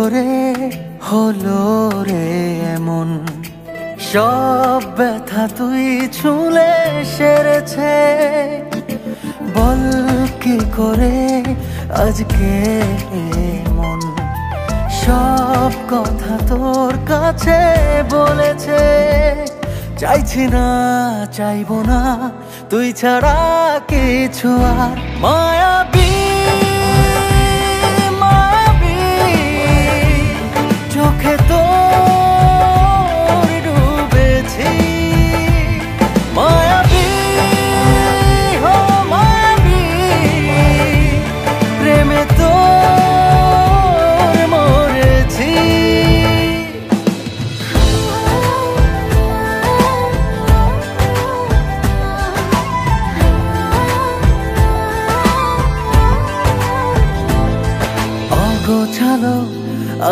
করে হলো রে এমন, সব ব্যথা তুই ছুঁলে সেরেছে। বল কি করে আজকে মন সব কথা তোর কাছে বলেছে। চাইছি না চাইবো না তুই ছাড়া কিছু আর। মায়াবী মায়াবী চোখে তোর ডুবেছি। মায়াবী হো মায়াবী প্রেমে তোর মরেছি। গোছালো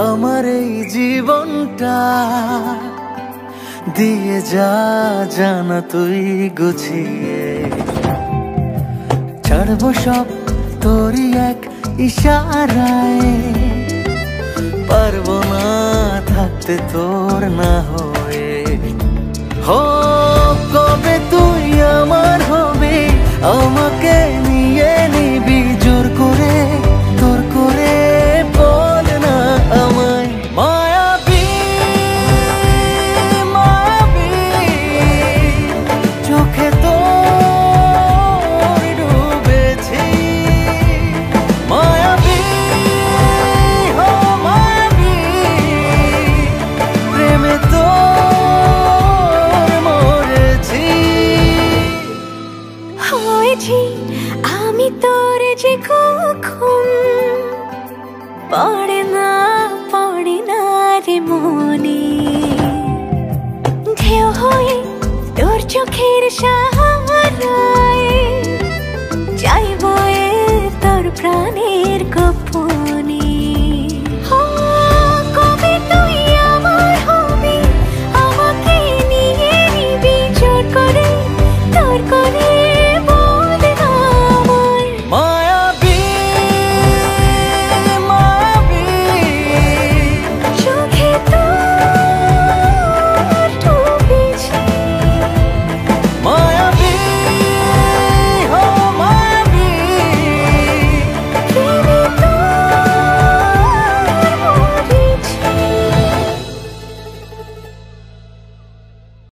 আমার এই জীবনটা, দিয়ে যা জানা তুই গুছিয়ে। ছাড়বো সব তোরই এক ইশারায়, পারবো না থাকতে তোর না হয়ে। কবে তুই আমার হবে আমাকে